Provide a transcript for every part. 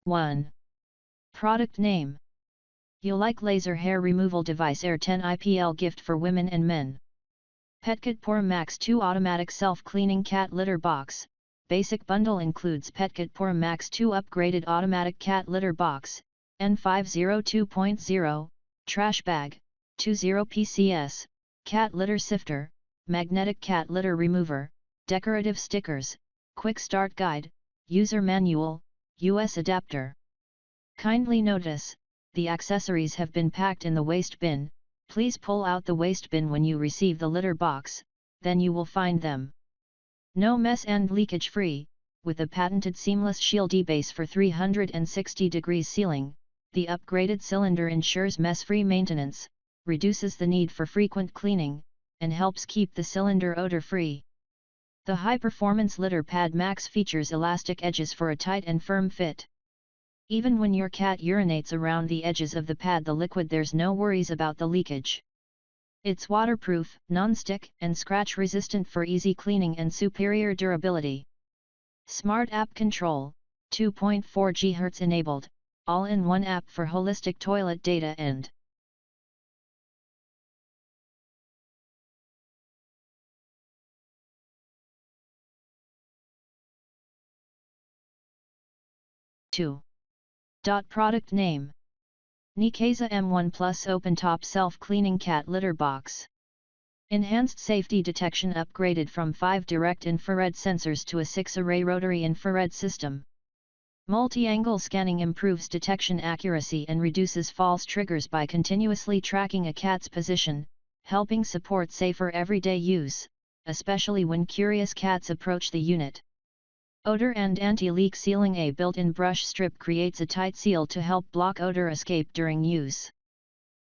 1. Product name. Like Laser Hair Removal Device Air 10 IPL gift for women and men. PETKIT PuraMax 2 Automatic Self-Cleaning Cat Litter Box. Basic bundle includes PETKIT PuraMax 2 Upgraded Automatic Cat Litter Box, N502.0, Trash Bag, 20 PCS, Cat Litter Sifter, Magnetic Cat Litter Remover, Decorative Stickers, Quick Start Guide, User Manual, US Adapter. Kindly notice, the accessories have been packed in the waste bin. Please pull out the waste bin when you receive the litter box, then you will find them. No mess and leakage free, with a patented seamless shieldy base for 360 degrees sealing, the upgraded cylinder ensures mess-free maintenance, reduces the need for frequent cleaning, and helps keep the cylinder odor-free. The high-performance litter pad Max features elastic edges for a tight and firm fit. Even when your cat urinates around the edges of the pad, the liquid, there's no worries about the leakage. It's waterproof, non-stick, and scratch-resistant for easy cleaning and superior durability. Smart App Control, 2.4 GHz enabled, all-in-one app for holistic toilet data and 2. Product name. Neakasa M1 Plus Open Top Self-Cleaning Cat Litter Box. Enhanced safety detection upgraded from 5 direct infrared sensors to a 6-array rotary infrared system. Multi-angle scanning improves detection accuracy and reduces false triggers by continuously tracking a cat's position, helping support safer everyday use, especially when curious cats approach the unit. Odor and anti-leak sealing. A built-in brush strip creates a tight seal to help block odor escape during use.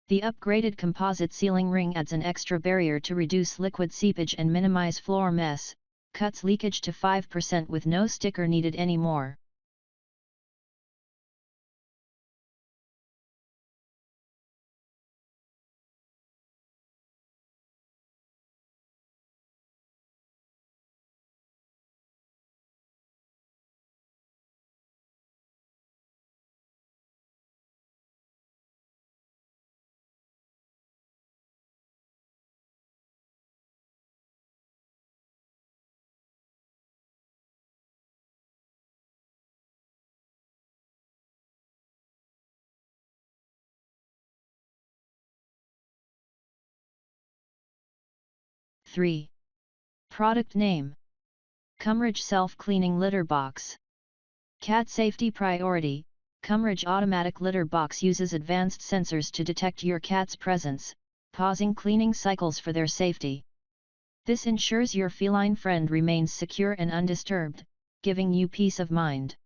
The upgraded composite sealing ring adds an extra barrier to reduce liquid seepage and minimize floor mess, cuts leakage to 5% with no sticker needed anymore. Product name. Cumrige Self-Cleaning Litter Box. Cat Safety Priority. Cumrige Automatic Litter Box uses advanced sensors to detect your cat's presence, pausing cleaning cycles for their safety. This ensures your feline friend remains secure and undisturbed, giving you peace of mind.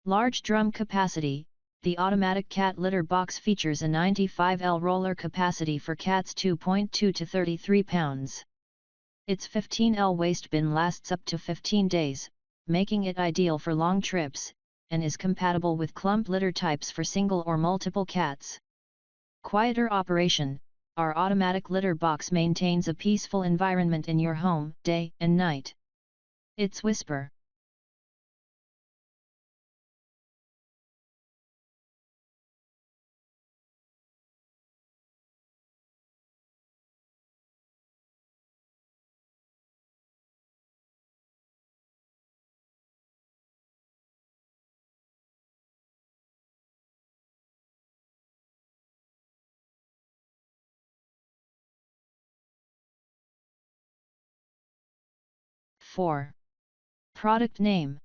Large drum capacity. The automatic cat litter box features a 95L roller capacity for cats 2.2 to 33 pounds. Its 15L waste bin lasts up to 15 days, making it ideal for long trips, and is compatible with clump litter types for single or multiple cats. Quieter operation. Our automatic litter box maintains a peaceful environment in your home, day and night. Its whisper. Product name.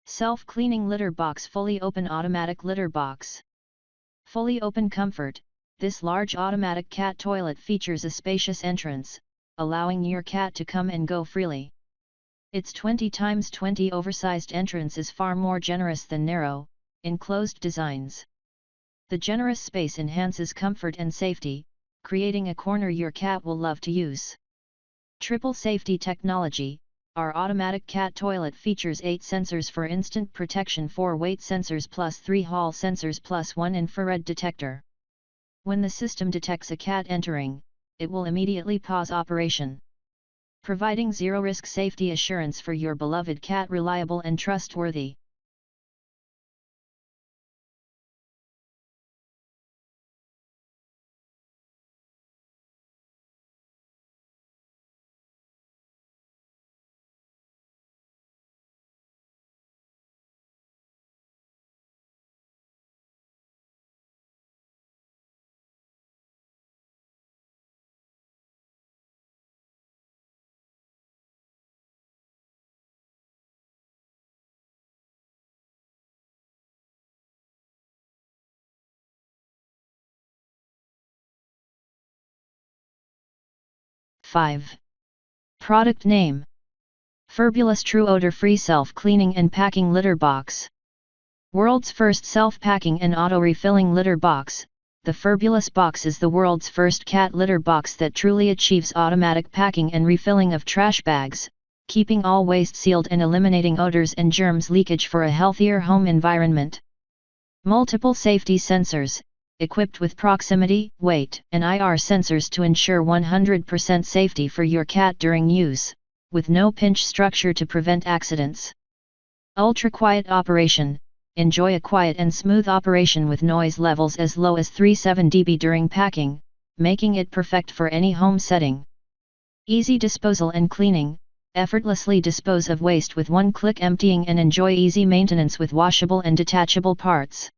Self-Cleaning Litter Box. Fully Open Automatic Litter Box. Fully open comfort. This large automatic cat toilet features a spacious entrance, allowing your cat to come and go freely. Its 20x20 oversized entrance is far more generous than narrow, enclosed designs. The generous space enhances comfort and safety, creating a corner your cat will love to use. Triple safety technology. Our automatic cat toilet features 8 sensors for instant protection, 4 weight sensors plus 3 hall sensors plus 1 infrared detector. When the system detects a cat entering, it will immediately pause operation, providing zero-risk safety assurance for your beloved cat. Reliable and trustworthy. 5. Product name: Furbulous True Odor-Free Self-Cleaning and Packing Litter Box. World's first self-packing and auto-refilling litter box, the Furbulous box is the world's first cat litter box that truly achieves automatic packing and refilling of trash bags, keeping all waste sealed and eliminating odors and germs leakage for a healthier home environment. Multiple safety sensors, equipped with proximity, weight, and IR sensors to ensure 100% safety for your cat during use, with no pinch structure to prevent accidents. Ultra-quiet operation: enjoy a quiet and smooth operation with noise levels as low as 37 dB during packing, making it perfect for any home setting. Easy disposal and cleaning: effortlessly dispose of waste with one click, emptying, and enjoy easy maintenance with washable and detachable parts.